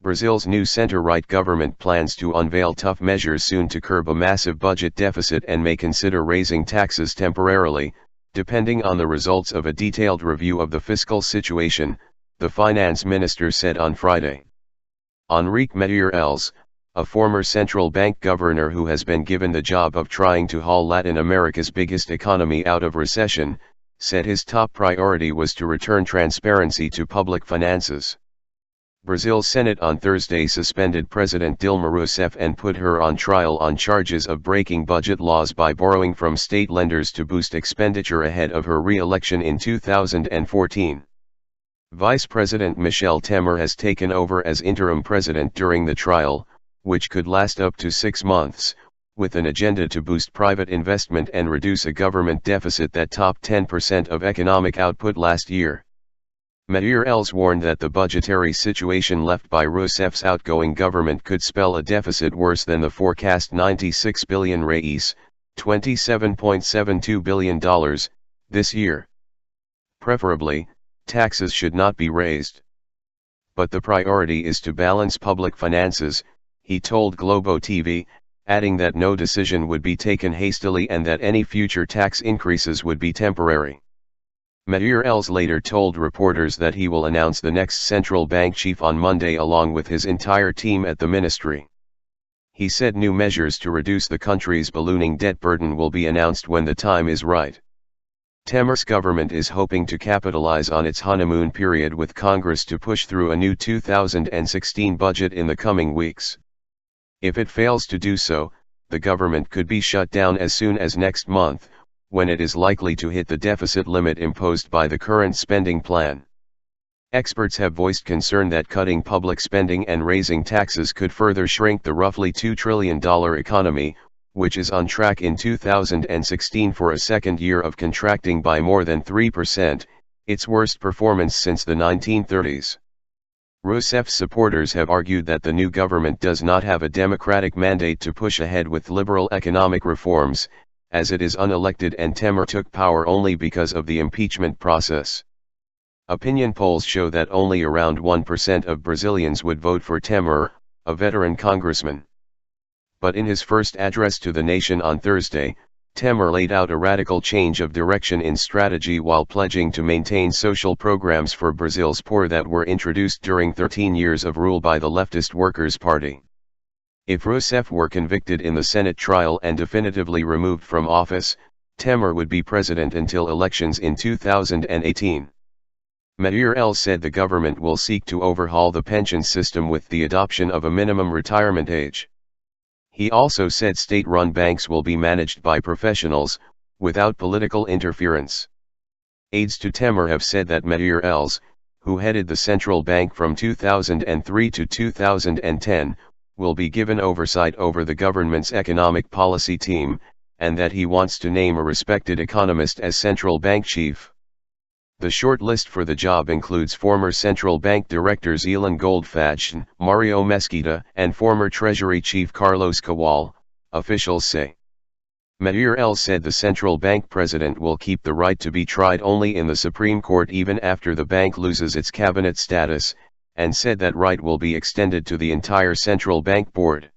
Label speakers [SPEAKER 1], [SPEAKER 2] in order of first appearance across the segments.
[SPEAKER 1] Brazil's new center-right government plans to unveil tough measures soon to curb a massive budget deficit and may consider raising taxes temporarily, depending on the results of a detailed review of the fiscal situation, the finance minister said on Friday. Henrique Meirelles, a former central bank governor who has been given the job of trying to haul Latin America's biggest economy out of recession, said his top priority was to return transparency to public finances. Brazil's Senate on Thursday suspended President Dilma Rousseff and put her on trial on charges of breaking budget laws by borrowing from state lenders to boost expenditure ahead of her re-election in 2014. Vice President Michel Temer has taken over as interim president during the trial, which could last up to 6 months, with an agenda to boost private investment and reduce a government deficit that topped 10% of economic output last year. Meirelles warned that the budgetary situation left by Rousseff's outgoing government could spell a deficit worse than the forecast 96 billion reais, $27.72 billion, this year. Preferably, taxes should not be raised. But the priority is to balance public finances, he told Globo TV, adding that no decision would be taken hastily and that any future tax increases would be temporary. Meirelles later told reporters that he will announce the next central bank chief on Monday along with his entire team at the ministry. He said new measures to reduce the country's ballooning debt burden will be announced when the time is right. Temer's government is hoping to capitalize on its honeymoon period with Congress to push through a new 2016 budget in the coming weeks. If it fails to do so, the government could be shut down as soon as next month, when it is likely to hit the deficit limit imposed by the current spending plan. Experts have voiced concern that cutting public spending and raising taxes could further shrink the roughly $2 trillion economy, which is on track in 2016 for a second year of contracting by more than 3%, its worst performance since the 1930s. Rousseff's supporters have argued that the new government does not have a democratic mandate to push ahead with liberal economic reforms, as it is unelected and Temer took power only because of the impeachment process. Opinion polls show that only around 1% of Brazilians would vote for Temer, a veteran congressman. But in his first address to the nation on Thursday, Temer laid out a radical change of direction in strategy while pledging to maintain social programs for Brazil's poor that were introduced during 13 years of rule by the leftist Workers' Party. If Rousseff were convicted in the Senate trial and definitively removed from office, Temer would be president until elections in 2018. Meirelles said the government will seek to overhaul the pension system with the adoption of a minimum retirement age. He also said state-run banks will be managed by professionals, without political interference. Aides to Temer have said that Meirelles, who headed the central bank from 2003 to 2010, will be given oversight over the government's economic policy team, and that he wants to name a respected economist as central bank chief. The short list for the job includes former central bank directors Elan Goldfach, Mario Mesquita, and former Treasury Chief Carlos Kowal, officials say. Meirelles said the central bank president will keep the right to be tried only in the Supreme Court even after the bank loses its cabinet status, and said that right will be extended to the entire central bank board.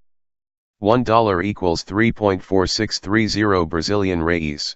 [SPEAKER 1] $1 equals 3.4630 Brazilian reais.